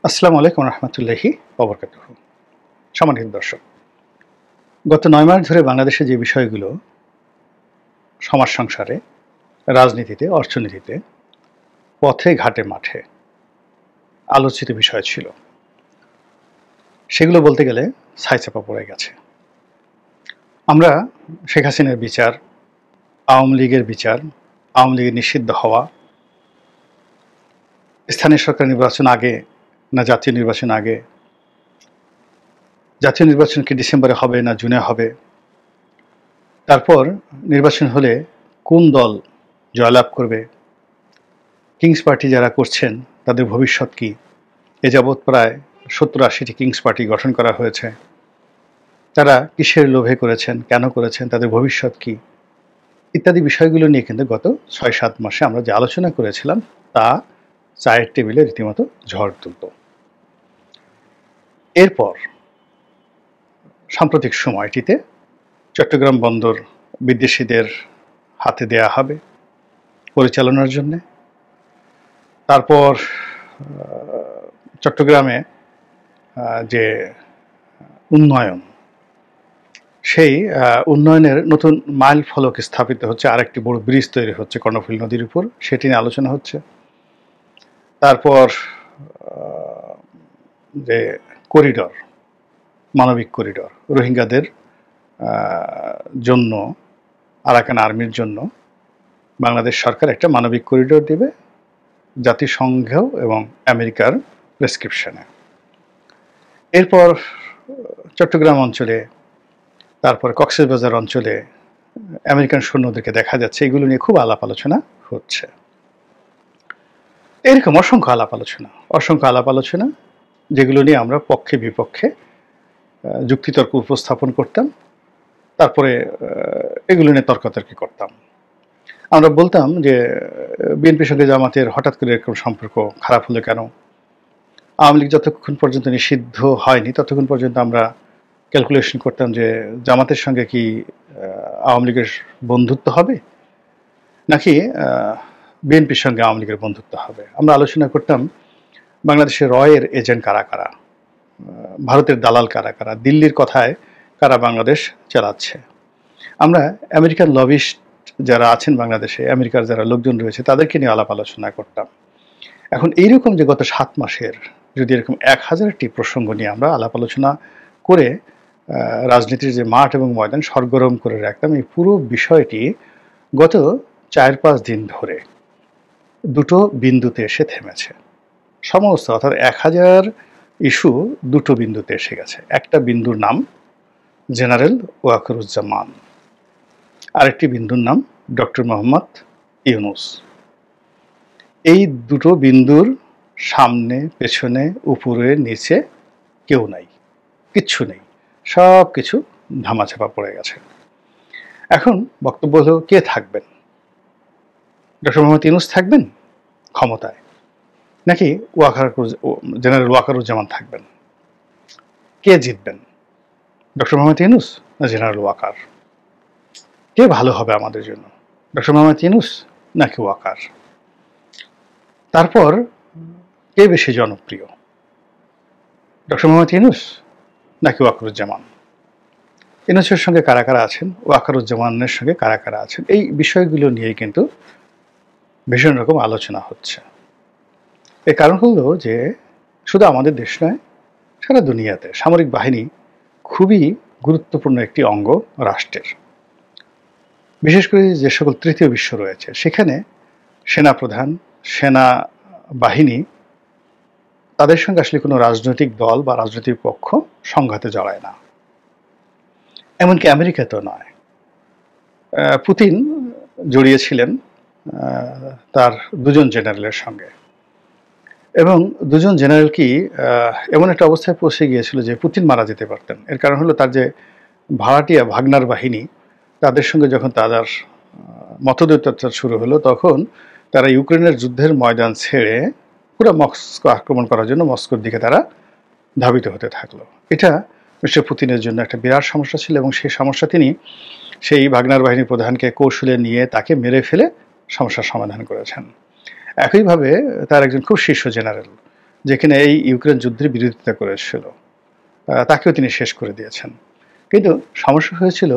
আসসালামু আলাইকুম রহমতুল্লাহি ওবরকাতুহু। সম্মানিত দর্শক, গত ৯ মাস ধরে বাংলাদেশে যে বিষয়গুলো সমাজ সংসারে, রাজনীতিতে, অর্থনীতিতে, পথে ঘাটে মাঠে আলোচিত বিষয় ছিল, সেগুলো বলতে গেলে ছাইচাপা পড়ে গেছে। আমরা শেখ হাসিনার বিচার, আওয়ামী লীগের বিচার, আওয়ামী লীগের নিষিদ্ধ হওয়া, স্থানীয় সরকার নির্বাচন আগে না জাতীয় নির্বাচন আগে, জাতীয় নির্বাচন কি ডিসেম্বরে হবে না জুনে হবে, তারপর নির্বাচন হলে কোন দল জয়লাভ করবে, কিংস পার্টি যারা করছেন তাদের ভবিষ্যৎ কি, এ যাবৎ প্রায় ৭০-৮০টি কিংস পার্টি গঠন করা হয়েছে, তারা কিসের লোভে করেছেন, কেন করেছেন, তাদের ভবিষ্যৎ কি ইত্যাদি বিষয়গুলো নিয়ে কিন্তু গত ৬-৭ মাসে আমরা যে আলোচনা করেছিলাম তা চায়ের টেবিলে রীতিমতো ঝড় তুলত। এরপর সাম্প্রতিক সময়টিতে চট্টগ্রাম বন্দর বিদেশিদের হাতে দেয়া হবে পরিচালনার জন্যে। তারপর চট্টগ্রামে যে উন্নয়ন, সেই উন্নয়নের নতুন মাইল ফলক স্থাপিত হচ্ছে, আরেকটি বড় ব্রিজ তৈরি হচ্ছে কর্ণফুলী নদীর উপর, সেটি নিয়ে আলোচনা হচ্ছে। তারপর যে করিডর, মানবিক করিডর, রোহিঙ্গাদের জন্য, আরাকান আর্মির জন্য বাংলাদেশ সরকার একটা মানবিক করিডর দেবে জাতিসংঘ এবং আমেরিকার প্রেসক্রিপশনে। এরপর চট্টগ্রাম অঞ্চলে, তারপর কক্সবাজার অঞ্চলে আমেরিকান সৈন্যদেরকে দেখা যাচ্ছে, এগুলো নিয়ে খুব আলাপ আলোচনা হচ্ছে। এরকম অসংখ্য আলাপ আলোচনা যেগুলো নিয়ে আমরা পক্ষে বিপক্ষে যুক্তিতর্ক উপস্থাপন করতাম, তারপরে এগুলো নিয়ে তর্কাতর্কি করতাম। আমরা বলতাম যে বিএনপির সঙ্গে জামাতের হঠাৎ করে এরকম সম্পর্ক খারাপ হলো কেন, আওয়ামী লীগ যতক্ষণ পর্যন্ত নিষিদ্ধ হয়নি ততক্ষণ পর্যন্ত আমরা ক্যালকুলেশন করতাম যে জামাতের সঙ্গে কি আওয়ামী লীগের বন্ধুত্ব হবে নাকি বিএনপির সঙ্গে আওয়ামী লীগের বন্ধুত্ব হবে। আমরা আলোচনা করতাম বাংলাদেশের রয়ের এজেন্ট কারা কারা, ভারতের দালাল কারা কারা, দিল্লির কথায় কারা বাংলাদেশ চালাচ্ছে। আমরা আমেরিকান লবিস্ট যারা আছেন বাংলাদেশে, আমেরিকার যারা লোকজন রয়েছে, তাদেরকে নিয়ে আলাপ আলোচনা করতাম। এখন এইরকম যে গত 7 মাসের যদি এরকম 1000টি প্রসঙ্গ নিয়ে আমরা আলাপ আলোচনা করে রাজনীতির যে মাঠ এবং ময়দান সরগরম করে রাখতাম, এই পুরো বিষয়টি গত 4-5 দিন ধরে দুটো বিন্দুতে এসে থেমেছে। সমস্ত অর্থাৎ 1000 ইস্যু দুটো বিন্দুতে এসে গেছে। একটা বিন্দুর নাম জেনারেল ওয়াকারুজ্জামান, আরেকটি বিন্দুর নাম ডক্টর মোহাম্মদ ইউনূস। এই দুটো বিন্দুর সামনে, পেছনে, উপরে, নিচে কেউ নাই, কিচ্ছু নেই, সব কিছু ধামাচাপা পড়ে গেছে। এখন বক্তব্য হলো কে থাকবেন, ডক্টর মোহাম্মদ ইউনূস থাকবেন ক্ষমতায় নাকি জেনারেল ওয়াকারুজ্জামান থাকবেন? কে জিতবেন, ডক্টর মোহাম্মদ ইউনূস না জেনারেল ওয়াকার? কে ভালো হবে আমাদের জন্য, ডক্টর মোহাম্মদ ইউনূস নাকি ওয়াকার? তারপর কে বেশি জনপ্রিয়, ডক্টর মোহাম্মদ ইউনূস নাকি ওয়াকারুজ্জামান? ইউনূসের সঙ্গে কারা কারা আছেন, ওয়াকারুজ্জামানের সঙ্গে কারা কারা আছেন, এই বিষয়গুলো নিয়েই কিন্তু ভীষণ রকম আলোচনা হচ্ছে। এর কারণ হলো যে শুধু আমাদের দেশ নয়, সারা দুনিয়াতে সামরিক বাহিনী খুবই গুরুত্বপূর্ণ একটি অঙ্গ রাষ্ট্রের। বিশেষ করে যে সকল তৃতীয় বিশ্ব রয়েছে সেখানে সেনাপ্রধান, সেনা বাহিনী, তাদের সঙ্গে আসলে কোনো রাজনৈতিক দল বা রাজনৈতিক পক্ষ সংঘাতে জড়ায় না। এমনকি আমেরিকাতেও নয়। পুতিন জড়িয়েছিলেন তার দুজন জেনারেলের সঙ্গে, এবং দুজন জেনারেল কি এমন একটা অবস্থায় পৌঁছে গিয়েছিল যে পুতিন মারা যেতে পারতেন। এর কারণ হলো তার যে ভাড়াটিয়া ভাগনার বাহিনী, তাদের সঙ্গে যখন তাদের মতদ্বৈততা শুরু হলো, তখন তারা ইউক্রেনের যুদ্ধের ময়দান ছেড়ে পুরো মস্কো আক্রমণ করার জন্য মস্কোর দিকে তারা ধাবিত হতে থাকলো। এটা মিস্টার পুতিনের জন্য একটা বিরাট সমস্যা ছিল, এবং সেই সমস্যা তিনি সেই ভাগনার বাহিনীর প্রধানকে কৌশলে নিয়ে তাকে মেরে ফেলে সমস্যার সমাধান করেছেন। একইভাবে তার একজন খুব শীর্ষ জেনারেল যেখানে এই ইউক্রেন যুদ্ধের বিরোধিতা করেছিল, তাকেও তিনি শেষ করে দিয়েছেন। কিন্তু সমস্যা হয়েছিল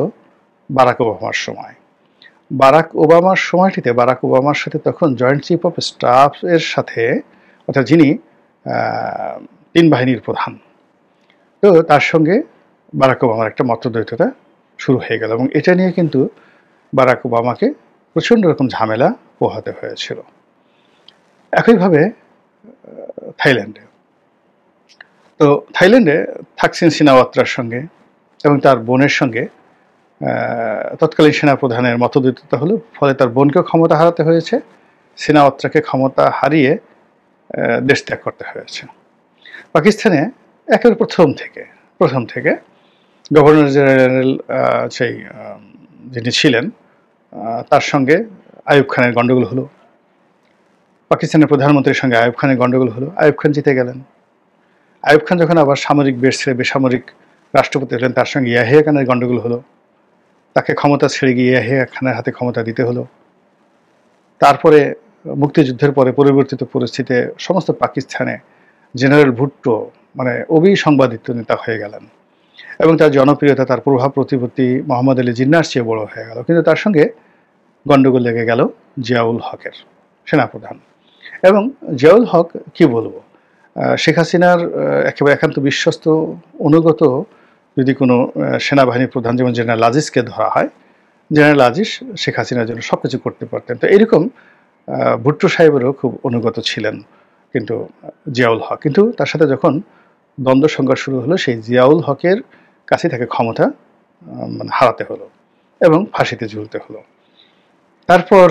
বারাক ওবামার সময়। বারাক ওবামার সময়টিতে বারাক ওবামার সাথে তখন জয়েন্ট চিফ অফ স্টাফ এর সাথে, অর্থাৎ যিনি 3 বাহিনীর প্রধান, তো তার সঙ্গে বারাক ওবামার একটা মতদ্বৈততা শুরু হয়ে গেল এবং এটা নিয়ে কিন্তু বারাক ওবামাকে প্রচণ্ড রকম ঝামেলা পোহাতে হয়েছিল। একইভাবে থাইল্যান্ডে, তো থাইল্যান্ডে থাকসিন সিনাওয়াত্রার সঙ্গে এবং তার বোনের সঙ্গে তৎকালীন সেনাপ্রধানের মতদ্বৈততা হলো, ফলে তার বোনকেও ক্ষমতা হারাতে হয়েছে, সিনাওয়াত্রাকে ক্ষমতা হারিয়ে দেশ ত্যাগ করতে হয়েছে। পাকিস্তানে একেবারে প্রথম থেকে গভর্নর জেনারেল সেই যিনি ছিলেন তার সঙ্গে আইয়ুব খানের গণ্ডগোল হলো। পাকিস্তানের প্রধানমন্ত্রীর সঙ্গে আইয়ুব খানের গণ্ডগোল হলো, আইয়ুব খান জিতে গেলেন। আইয়ুব খান যখন আবার সামরিক বেশ ছেড়ে বেসামরিক রাষ্ট্রপতি হলেন, তার সঙ্গে ইয়াহিয়া খানের গণ্ডগোল হলো, তাকে ক্ষমতা ছেড়ে গিয়ে ইয়াহিয়া খানের হাতে ক্ষমতা দিতে হলো। তারপরে মুক্তিযুদ্ধের পরে পরিবর্তিত পরিস্থিতিতে সমস্ত পাকিস্তানে জেনারেল ভুট্টো মানে অবিসংবাদিত নেতা হয়ে গেলেন এবং তার জনপ্রিয়তা, তার প্রভাব প্রতিপত্তি মোহাম্মদ আলী জিন্নাহর চেয়ে বড় হয়ে গেল। কিন্তু তার সঙ্গে গণ্ডগোল লেগে গেল জিয়াউল হকের, সেনাপ্রধান। এবং জিয়াউল হক কি বলবো, শেখ হাসিনার একেবারে একান্ত বিশ্বস্ত অনুগত যদি কোনো সেনাবাহিনী প্রধান যেমন জেনারেল আজিজকে ধরা হয়, জেনারেল আজিজ শেখ হাসিনার জন্য সব কিছু করতে পারতেন। তো এরকম ভুট্টো সাহেবেরও খুব অনুগত ছিলেন কিন্তু জিয়াউল হক। কিন্তু তার সাথে যখন দ্বন্দ্ব সংঘর্ষ শুরু হলো, সেই জিয়াউল হকের কাছে তাকে ক্ষমতা মানে হারাতে হলো এবং ফাঁসিতে ঝুলতে হলো। তারপর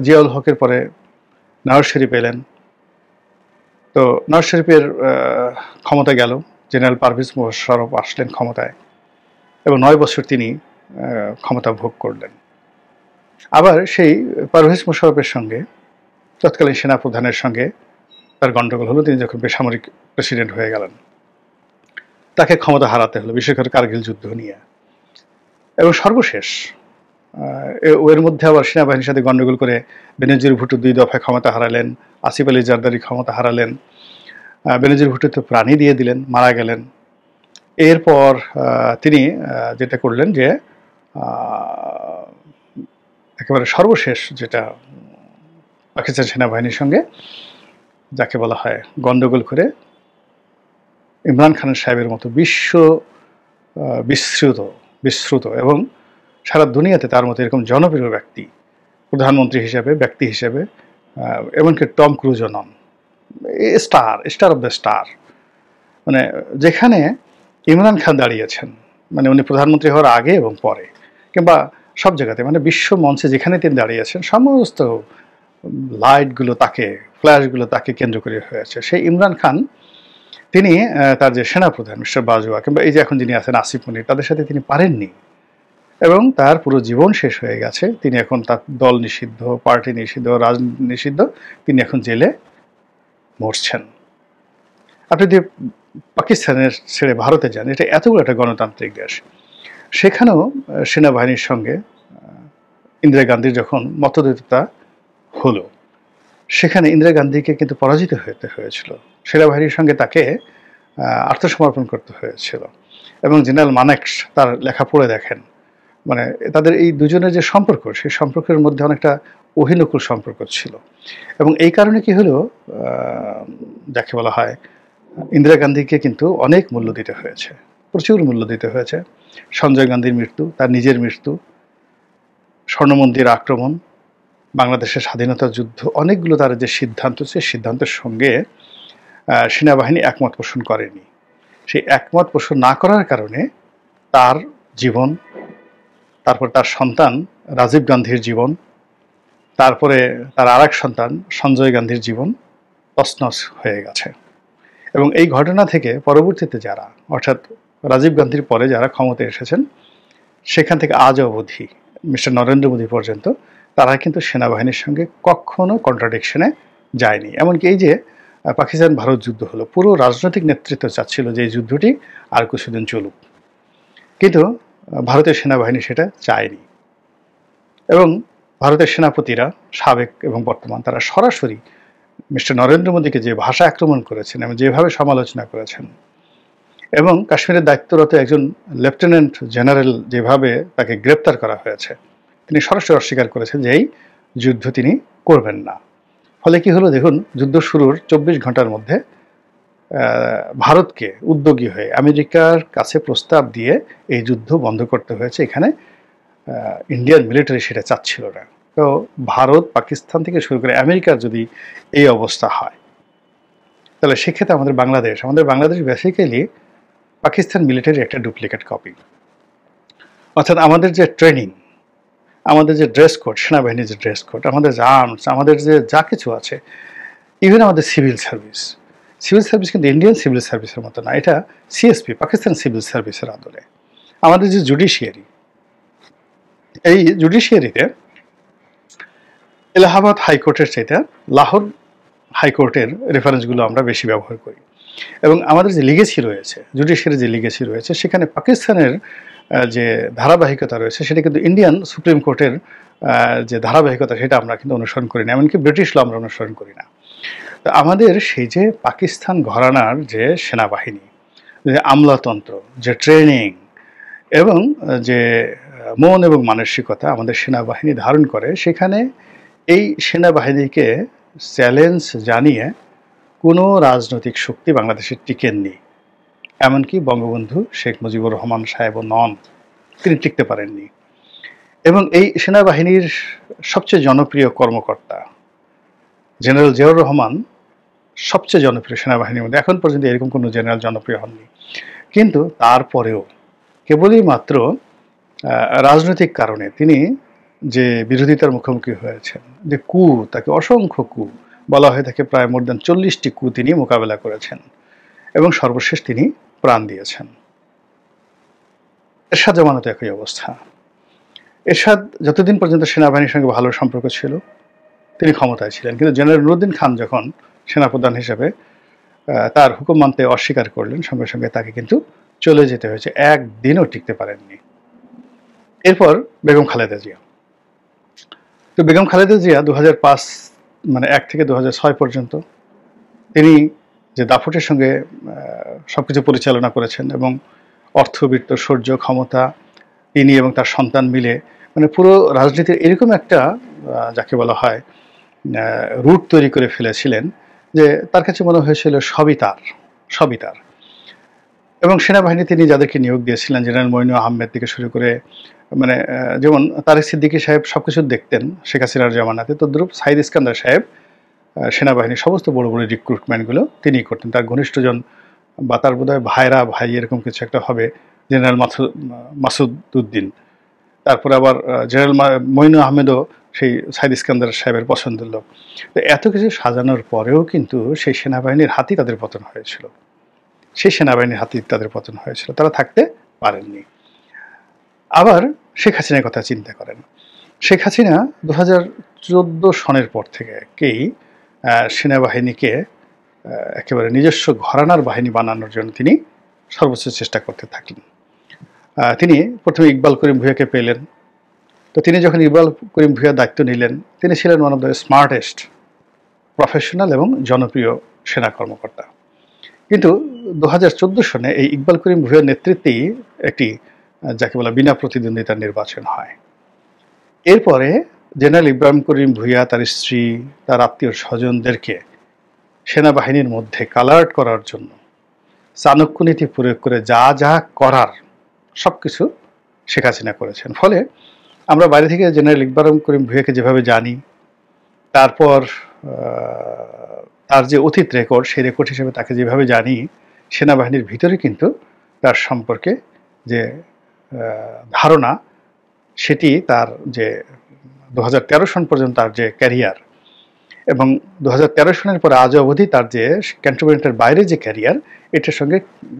জিয়াউল হকের পরে নওয়াজ শরীফ এলেন। তো নওয়াজ শরীফের ক্ষমতা গেল, জেনারেল পারভেজ মোশাররফ আসলেন ক্ষমতায় এবং 9 বছর তিনি ক্ষমতা ভোগ করলেন। আবার সেই পারভেজ মোশাররফের সঙ্গে তৎকালীন সেনাপ্রধানের সঙ্গে তার গণ্ডগোল হলো, তিনি যখন বেসামরিক প্রেসিডেন্ট হয়ে গেলেন, তাকে ক্ষমতা হারাতে হলো, বিশেষ করে কার্গিল যুদ্ধ নিয়ে। এবং সর্বশেষ এর মধ্যে আবার সেনাবাহিনীর সাথে গণ্ডগোল করে বেনজির ভুট্টো 2 দফায় ক্ষমতা হারালেন, আসিফ আলী জারদারি ক্ষমতা হারালেন, বেনজির ভুট্টো তো প্রাণই দিয়ে দিলেন, মারা গেলেন। এরপর তিনি যেটা করলেন যে একেবারে সর্বশেষ যেটা পাকিস্তান সেনাবাহিনীর সঙ্গে যাকে বলা হয় গণ্ডগোল করে ইমরান খান সাহেবের মতো বিশ্রুত এবং সারা দুনিয়াতে তার মতো এরকম জনপ্রিয় ব্যক্তি, প্রধানমন্ত্রী হিসেবে, ব্যক্তি হিসেবে, এমনকি টম ক্রুজও নন, স্টার অফ দ্য স্টার, মানে যেখানে ইমরান খান দাঁড়িয়েছেন, মানে উনি প্রধানমন্ত্রী হওয়ার আগে এবং পরে কিংবা সব জায়গাতে, মানে বিশ্ব মঞ্চে যেখানে তিনি দাঁড়িয়েছেন সমস্ত লাইটগুলো তাকে, ফ্ল্যাশগুলো তাকে কেন্দ্র করে হয়েছে। সেই ইমরান খান তিনি তার যে সেনাপ্রধান মিস্টার বাজওয়া কিংবা এই যে এখন যিনি আছেন আসিফ মনির, তাদের সাথে তিনি পারেননি এবং তার পুরো জীবন শেষ হয়ে গেছে। তিনি এখন তার দল নিষিদ্ধ, পার্টি নিষিদ্ধ, রাজনীতি নিষিদ্ধ, তিনি এখন জেলে মরছেন। আপনি যদি পাকিস্তানের ছেড়ে ভারতে যান, এটা এতগুলো একটা গণতান্ত্রিক দেশ, সেখানেও সেনাবাহিনীর সঙ্গে ইন্দিরা গান্ধীর যখন মতদ্বৈততা হলো, সেখানে ইন্দিরা গান্ধীকে কিন্তু পরাজিত হতে হয়েছিল, সেনাবাহিনীর সঙ্গে তাকে আত্মসমর্পণ করতে হয়েছিল। এবং জেনারেল মানেকশ তার লেখা পড়ে দেখেন, মানে তাদের এই দুজনের যে সম্পর্ক, সেই সম্পর্কের মধ্যে অনেকটা অহিনকুল সম্পর্ক ছিল। এবং এই কারণে কি হলো, যাকে বলা হয় ইন্দিরা গান্ধীকে কিন্তু অনেক মূল্য দিতে হয়েছে, প্রচুর মূল্য দিতে হয়েছে। সঞ্জয় গান্ধীর মৃত্যু, তার নিজের মৃত্যু, স্বর্ণমন্দির আক্রমণ, বাংলাদেশের স্বাধীনতা যুদ্ধ, অনেকগুলো তার যে সিদ্ধান্ত, সেই সিদ্ধান্তের সঙ্গে সেনাবাহিনী একমত পোষণ করেনি। সেই একমত পোষণ না করার কারণে তার জীবন, তারপর তার সন্তান রাজীব গান্ধীর জীবন, তারপরে তার আরেক সন্তান সঞ্জয় গান্ধীর জীবন তছনছ হয়ে গেছে। এবং এই ঘটনা থেকে পরবর্তীতে যারা, অর্থাৎ রাজীব গান্ধীর পরে যারা ক্ষমতায় এসেছেন, সেখান থেকে আজ অবধি মিস্টার নরেন্দ্র মোদী পর্যন্ত, তারা কিন্তু সেনাবাহিনীর সঙ্গে কখনো কন্ট্রাডিকশনে যায়নি। এমনকি এই যে পাকিস্তান ভারত যুদ্ধ হলো, পুরো রাজনৈতিক নেতৃত্ব চাচ্ছিল যে এই যুদ্ধটি আর কিছুদিন চলুক, কিন্তু ভারতের সেনাবাহিনী সেটা চায়নি। এবং ভারতের সেনাপতিরা, সাবেক এবং বর্তমান, তারা সরাসরি মিস্টার নরেন্দ্র মোদীকে যে ভাষা আক্রমণ করেছেন এবং যেভাবে সমালোচনা করেছেন, এবং কাশ্মীরের দায়িত্বরত একজন লেফটেন্যান্ট জেনারেল যেভাবে তাকে গ্রেপ্তার করা হয়েছে, তিনি সরাসরি অস্বীকার করেছেন যে এই যুদ্ধ তিনি করবেন না। ফলে কি হলো দেখুন, যুদ্ধ শুরুর 24 ঘন্টার মধ্যে ভারতকে উদ্যোগী হয়ে আমেরিকার কাছে প্রস্তাব দিয়ে এই যুদ্ধ বন্ধ করতে হয়েছে। এখানে ইন্ডিয়ান মিলিটারি সেটা চাচ্ছিল না। তো ভারত, পাকিস্তান থেকে শুরু করে আমেরিকার যদি এই অবস্থা হয়, তাহলে সেক্ষেত্রে আমাদের বাংলাদেশ বেসিক্যালি পাকিস্তান মিলিটারির একটা ডুপ্লিকেট কপি। অর্থাৎ আমাদের যে ট্রেনিং, আমাদের যে ড্রেস কোড, সেনাবাহিনীর যে ড্রেস কোড, আমাদের যে আর্মস, আমাদের যে যা কিছু আছে, ইভেন আমাদের সিভিল সার্ভিস কিন্তু ইন্ডিয়ান সিভিল সার্ভিসের মতো না, এটা সিএসপি, পাকিস্তান সিভিল সার্ভিসের আদলে। আমাদের যে জুডিশিয়ারি, এই জুডিশিয়ারিতে এলাহাবাদ হাইকোর্টের চাইতে লাহোর হাইকোর্টের রেফারেন্সগুলো আমরা বেশি ব্যবহার করি। এবং আমাদের যে লিগেসি রয়েছে, জুডিশিয়ারি যে লিগেসি রয়েছে, সেখানে পাকিস্তানের যে ধারাবাহিকতা রয়েছে সেটা কিন্তু ইন্ডিয়ান সুপ্রিম কোর্টের যে ধারাবাহিকতা সেটা আমরা কিন্তু অনুসরণ করি না, এমনকি ব্রিটিশ ল আমরা অনুসরণ করি না। তো আমাদের সেই যে পাকিস্তান ঘরানার যে সেনাবাহিনী, যে আমলাতন্ত্র, যে ট্রেনিং এবং যে মন এবং মানসিকতা আমাদের সেনাবাহিনী ধারণ করে, সেখানে এই সেনাবাহিনীকে চ্যালেঞ্জ জানিয়ে কোনো রাজনৈতিক শক্তি বাংলাদেশে টিকেননি। এমনকি বঙ্গবন্ধু শেখ মুজিবুর রহমান সাহেবও নন, তিনি টিকতে পারেননি। এবং এই সেনাবাহিনীর সবচেয়ে জনপ্রিয় কর্মকর্তা জেনারেল জিয়াউর রহমান সবচেয়ে জনপ্রিয় সেনাবাহিনীর মধ্যে। এখন পর্যন্ত এরকম কোনো জেনারেল জনপ্রিয় হননি। কিন্তু তারপরেও কেবলই মাত্র রাজনৈতিক কারণে তিনি যে বিরোধিতার মুখোমুখি হয়েছেন, যে কু, তাকে অসংখ্য কু বলা হয়ে থাকে, প্রায় মোর দ্যান 40টি কু তিনি মোকাবেলা করেছেন এবং সর্বশেষ তিনি প্রাণ দিয়েছেন। এরশাদ জামানত একই অবস্থা। এরশাদ যতদিন পর্যন্ত সেনাবাহিনীর সঙ্গে ভালো সম্পর্ক ছিল তিনি ক্ষমতায় ছিলেন, কিন্তু জেনারেল নুরুদ্দিন খান যখন সেনাপ্রধান হিসেবে তার হুকুম মানতে অস্বীকার করলেন, সঙ্গে সঙ্গে তাকে কিন্তু চলে যেতে হয়েছে, একদিনও টিকতে পারেননি। এরপর বেগম খালেদা জিয়া। তো বেগম খালেদা জিয়া 2005 মানে 1 থেকে 2006 পর্যন্ত তিনি যে দাপটের সঙ্গে সবকিছু পরিচালনা করেছেন এবং অর্থবিত্ত, শৌর্য, ক্ষমতা তিনি এবং তার সন্তান মিলে মানে পুরো রাজনীতির এরকম একটা যাকে বলা হয় রুট তৈরি করে ফেলেছিলেন যে তার কাছে মনে হয়েছিল সবই তার। এবং সেনাবাহিনী তিনি যাদেরকে নিয়োগ দিয়েছিলেন, জেনারেল মইনু আহমেদ থেকে শুরু করে মানে যেমন তারেক সিদ্দিকী সাহেব সবকিছু দেখতেন শেখ হাসিনার জামানাতে, তদ্রুপ সাইদ ইস্কান্দার সাহেব সেনাবাহিনীর সমস্ত বড় বড় রিক্রুটমেন্টগুলো তিনিই করতেন। তার ঘনিষ্ঠজন বা তার বোধহয় ভাই এরকম কিছু একটা হবে, জেনারেল মাসুদ উদ্দিন। তারপরে আবার জেনারেল মইনু আহমেদও সেই সাইদ ইস্কান্দার সাহেবের পছন্দের লোক। তো এত কিছু সাজানোর পরেও কিন্তু সেই সেনাবাহিনীর হাতেই তাদের পতন হয়েছিল, তারা থাকতে পারেননি। আবার শেখ হাসিনার কথা চিন্তা করেন। শেখ হাসিনা 2014 সনের পর থেকেই সেনাবাহিনীকে একেবারে নিজস্ব ঘরানার বাহিনী বানানোর জন্য তিনি সর্বোচ্চ চেষ্টা করতে থাকলেন। তিনি প্রথমে ইকবাল করিম ভূঁইয়াকে পেলেন। তো তিনি যখন ইকবাল করিম ভূঁইয়ার দায়িত্ব নিলেন, তিনি ছিলেন one of the smartest, professional এবং জনপ্রিয় সেনা কর্মকর্তা। কিন্তু 2014 সনে এই ইকবাল করিম ভূঁইয়ার নেতৃত্বেই একটি যাকে বলা বিনা প্রতিদ্বন্দ্বিতার নির্বাচন হয়। এরপরে জেনারেল ইব্রাহিম করিম ভূঁইয়া, তার স্ত্রী, তার আত্মীয় স্বজনদেরকে সেনাবাহিনীর মধ্যে কালার্ট করার জন্য চাণক্যনীতি প্রয়োগ করে যা করার সব কিছু শেখ হাসিনা করেছেন। ফলে আমরা বাইরে থেকে জেনারেল ইব্রাহিম করিম ভূঁইয়াকে যেভাবে জানি, তারপর তার যে অতীত রেকর্ড, সেই রেকর্ড হিসেবে তাকে যেভাবে জানি, সেনাবাহিনীর ভিতরে কিন্তু তার সম্পর্কে যে ধারণা, সেটি তার যে 2013 সন পর্যন্ত তার যে ক্যারিয়ার এবং 2013 সনের পরে আজ অবধি তার যে ক্যান্টনমেন্টের বাইরে যে ক্যারিয়ার, এটার সঙ্গে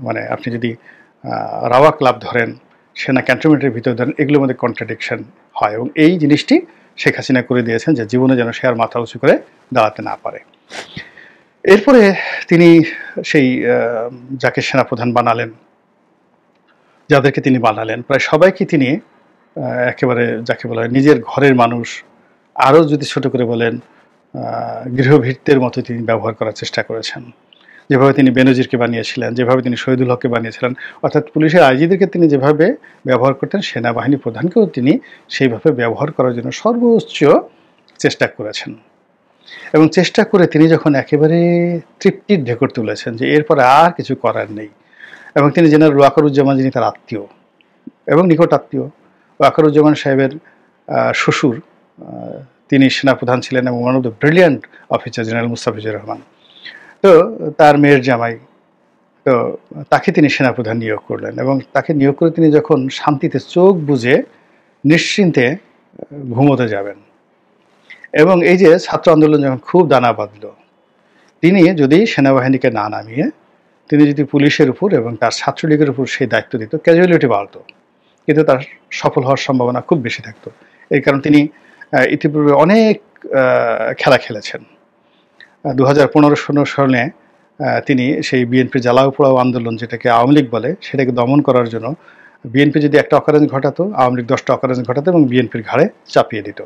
মানে আপনি যদি রাওয়া ক্লাব ধরেন, সেনা ক্যান্টনমেন্টের ভিতরে ধরেন, এগুলোর মধ্যে কন্ট্রাডিকশন হয়। এবং এই জিনিসটি শেখ হাসিনা করে দিয়েছেন যে জীবনে যেন সে আর মাথা উঁচু করে দাঁড়াতে না পারে। এরপরে তিনি সেই যাকে সেনাপ্রধান বানালেন, যাদেরকে তিনি বানালেন, প্রায় সবাইকে তিনি একেবারে যাকে বলা হয় নিজের ঘরের মানুষ, আরও যদি ছোট করে বলেন গৃহভৃত্যের মতো তিনি ব্যবহার করার চেষ্টা করেছেন। যেভাবে তিনি বেনজিরকে বানিয়েছিলেন, যেভাবে তিনি শহীদুল হককে বানিয়েছিলেন, অর্থাৎ পুলিশের আইজিদেরকে তিনি যেভাবে ব্যবহার করতেন, সেনাবাহিনী প্রধানকেও তিনি সেইভাবে ব্যবহার করার জন্য সর্বোচ্চ চেষ্টা করেছেন। এবং চেষ্টা করে তিনি যখন একেবারে তৃপ্তির ঢেকুর তুলেছেন যে এরপরে আর কিছু করার নেই, এবং তিনি জেনারেল ওয়াকারুজ্জামান, যিনি তার আত্মীয় এবং নিকট আত্মীয়, ওয়াকারুজ্জামান সাহেবের শ্বশুর, তিনি সেনাপ্রধান ছিলেন এবং one of the brilliant officer general Mustafizur Rahman, তো তার মেয়ের জামাই, তো তাকে তিনি সেনাপ্রধান নিয়োগ করলেন। এবং তাকে নিয়োগ করে তিনি যখন শান্তিতে চোখ বুজে নিশ্চিন্তে ঘুমোতে যাবেন, এবং এই যে ছাত্র আন্দোলন যখন খুব দানা বাঁধল, তিনি যদি সেনাবাহিনীকে না নামিয়ে তিনি যদি পুলিশের উপর এবং তার ছাত্রলীগের উপর সেই দায়িত্ব দিত, ক্যাজুয়ালিটি বাড়ত, কিন্তু তার সফল হওয়ার সম্ভাবনা খুব বেশি থাকতো। এই কারণ তিনি ইতিপূর্বে অনেক খেলা খেলেছেন। 2015-16 সালে তিনি সেই বিএনপি জ্বালাও পোড়াও আন্দোলন, যেটাকে আওয়ামী লীগ বলে, সেটাকে দমন করার জন্য বিএনপি যদি একটা অকারেন্স ঘটাতো, আওয়ামী লীগ 10টা অকারেন্স ঘটাতো এবং বিএনপির ঘাড়ে চাপিয়ে দিত।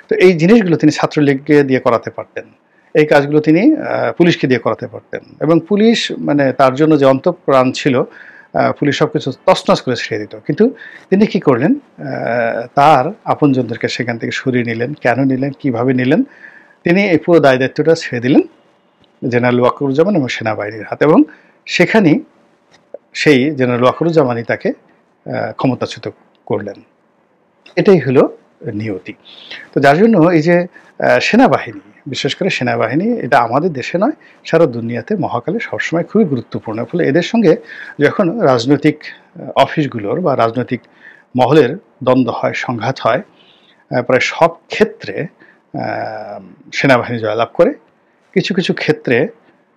তো এই জিনিসগুলো তিনি ছাত্রলীগকে দিয়ে করাতে পারতেন, এই কাজগুলো তিনি পুলিশকে দিয়ে করাতে পারতেন। এবং পুলিশ মানে তার জন্য যে অন্তঃপ্রাণ ছিল, পুলিশ সব কিছু তছনছ করে ছেড়ে দিত। কিন্তু তিনি কি করলেন, তার আপনজনদেরকে সেখান থেকে সরিয়ে নিলেন। কেন নিলেন, কিভাবে নিলেন, তিনি এই পুরো দায় দায়িত্বটা ছেড়ে দিলেন জেনারেল ওয়াকারুজ্জামান এবং সেনাবাহিনীর হাতে, এবং সেখানেই সেই জেনারেল ওয়াকারুজ্জামানই তাকে ক্ষমতাচ্যুত করলেন। এটাই হলো নিয়তি। তো যার জন্য এই যে সেনাবাহিনী, বিশেষ করে সেনাবাহিনী, এটা আমাদের দেশে নয়, সারা দুনিয়াতে মহাকালে সবসময় খুবই গুরুত্বপূর্ণ। ফলে এদের সঙ্গে যখন রাজনৈতিক অফিসগুলোর বা রাজনৈতিক মহলের দ্বন্দ্ব হয়, সংঘাত হয়, প্রায় সব ক্ষেত্রে সেনাবাহিনী জয়লাভ করে, কিছু কিছু ক্ষেত্রে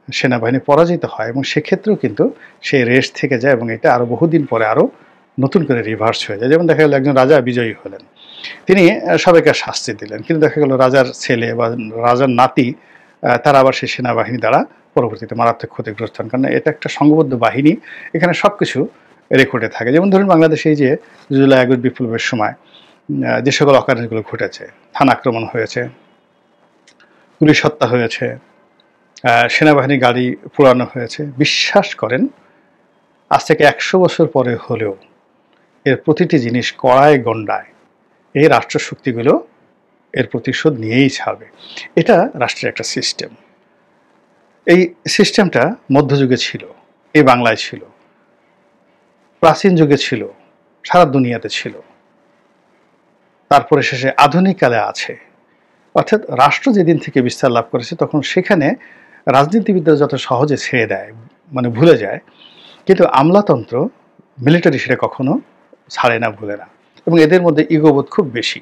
সেনাবাহিনী পরাজিত হয়, এবং সেক্ষেত্রেও কিন্তু সেই রেস থেকে যায়, এবং এটা আরও বহুদিন পরে আরও নতুন করে রিভার্স হয়ে যায়। যেমন দেখা গেল একজন রাজা বিজয়ী হলেন, তিনি সবাইকে শাস্তি দিলেন, কিন্তু দেখা গেল রাজার ছেলে বা রাজার নাতি তারা আবার সেই সেনাবাহিনী দ্বারা পরবর্তীতে মারাত্মক ক্ষতিগ্রস্ত হন, কারণ এটা একটা সংঘবদ্ধ বাহিনী, এখানে সব কিছু রেকর্ডে থাকে। যেমন ধরুন বাংলাদেশে এই যে জুলাই আগস্ট বিপ্লবের সময় যে সকল অকারেন্সগুলো ঘটেছে, থানা আক্রমণ হয়েছে, পুলিশ হত্যা হয়েছে, সেনাবাহিনী গাড়ি পোড়ানো হয়েছে, বিশ্বাস করেন আজ থেকে 100 বছর পরে হলেও এর প্রতিটি জিনিস কড়ায় গণ্ডায় এই রাষ্ট্রশক্তিগুলো এর প্রতিশোধ নিয়েই ছাড়বে। এটা রাষ্ট্রের একটা সিস্টেম। এই সিস্টেমটা মধ্যযুগে ছিল, এই বাংলায় ছিল, প্রাচীন যুগে ছিল, সারা দুনিয়াতে ছিল, তারপরে শেষে আধুনিক কালে আছে। অর্থাৎ রাষ্ট্র যেদিন থেকে বিস্তার লাভ করেছে, তখন সেখানে রাজনীতিবিদরা যত সহজে ছেড়ে দেয়, মানে ভুলে যায়, কিন্তু আমলাতন্ত্র, মিলিটারি সেটা কখনো ছাড়ে না, ভুলে না। এবং এদের মধ্যে ইগোবোধ খুব বেশি।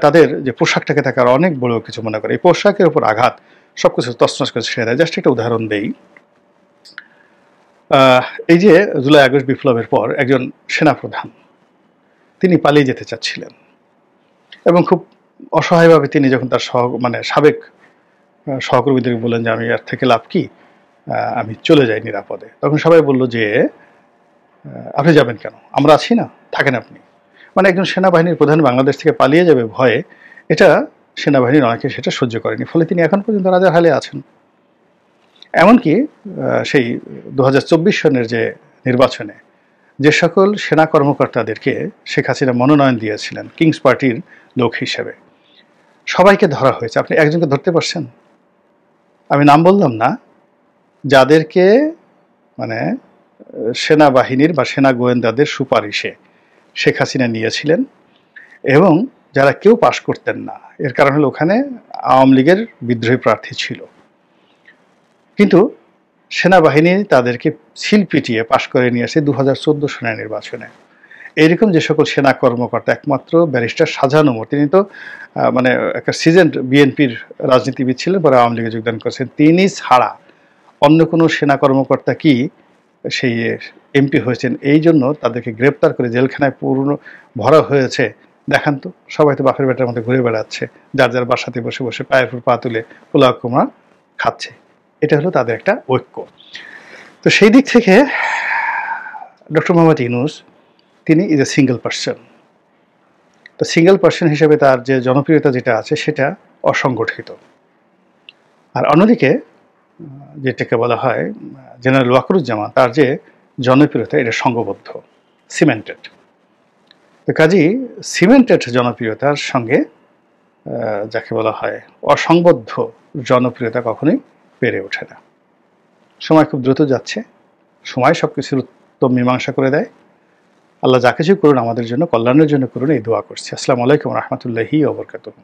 তাদের যে পোশাকটাকে তাকে আর অনেক বড় কিছু মনে করে, এই পোশাকের উপর আঘাত সব কিছু তছনছ করে ছেড়ে দেয়। জাস্ট একটা উদাহরণ দেই, এই যে জুলাই আগস্ট বিপ্লবের পর একজন সেনাপ্রধান, তিনি পালিয়ে যেতে চাচ্ছিলেন, এবং খুব অসহায়ভাবে তিনি যখন তার সাবেক সহকর্মীদেরকে বললেন যে আমি এর থেকে লাভ কি, আমি চলে যাই নিরাপদে, তখন সবাই বলল যে আপনি যাবেন কেন, আমরা আছি না, থাকেন আপনি। মানে একজন সেনাবাহিনীর প্রধান বাংলাদেশ থেকে পালিয়ে যাবে ভয়ে, এটা সেনাবাহিনীর অনেকে সেটা সহ্য করেনি, ফলে তিনি এখন পর্যন্ত রাজার হালে আছেন। এমনকি সেই 2024 সনের যে নির্বাচনে যে সকল সেনা কর্মকর্তাদেরকে শেখ হাসিনা মনোনয়ন দিয়েছিলেন কিংস পার্টির লোক হিসেবে, সবাইকে ধরা হয়েছে। আপনি একজনকে ধরতে পারছেন? আমি নাম বললাম না, যাদেরকে মানে সেনাবাহিনীর বা সেনা গোয়েন্দাদের সুপারিশে শেখ হাসিনা নিয়েছিলেন, এবং যারা কেউ পাশ করতেন না। এর কারণ হলো ওখানে আওয়ামী লীগের বিদ্রোহী প্রার্থী ছিল, কিন্তু সেনাবাহিনী তাদেরকে সিল পিটিয়ে পাশ করে নিয়ে আসে 2014 সনের নির্বাচনে। এইরকম যে সকল সেনা কর্মকর্তা, একমাত্র ব্যারিস্টার শাহজাহান ওমর, তিনি তো মানে একটা সিজেন্ড বিএনপির রাজনীতিবিদ ছিলেন, পরে আওয়ামী লীগে যোগদান করেছেন, তিনি ছাড়া অন্য কোনো সেনা কর্মকর্তা কি সেই এমপি হয়েছেন? এই জন্য তাদেরকে গ্রেপ্তার করে জেলখানায় ভরা হয়েছে। দেখান তো, সবাই তো বাপের বেটার মধ্যে ঘুরে বেড়াচ্ছে, যার যার বাসাতে বসে বসে পায়ের উপর পা তুলে পোলাও কুমড়া খাচ্ছে। এটা হলো তাদের একটা ঐক্য। তো সেই দিক থেকে ডক্টর মোহাম্মদ ইউনূস, তিনি ইজ এ সিঙ্গেল পার্সন। তো সিঙ্গেল পার্সন হিসেবে তার যে জনপ্রিয়তা যেটা আছে, সেটা অসংগঠিত। আর অন্যদিকে যেটাকে বলা হয় জেনারেল ওয়াকরুজ্জামান, তার যে জনপ্রিয়তা এটা সংঘবদ্ধ, সিমেন্টেড। তো কাজেই সিমেন্টেড জনপ্রিয়তার সঙ্গে যাকে বলা হয় অসংবদ্ধ জনপ্রিয়তা কখনোই পেরে ওঠে না। সময় খুব দ্রুত যাচ্ছে, সময় সব কিছুর উত্তম মীমাংসা করে দেয়। আল্লাহ যা কিছু করুন আমাদের জন্য কল্যাণের জন্য করুন, এই দোয়া করছি। আসসালামু আলাইকুম রহমতুল্লাহি ওয়া বারাকাতুহু।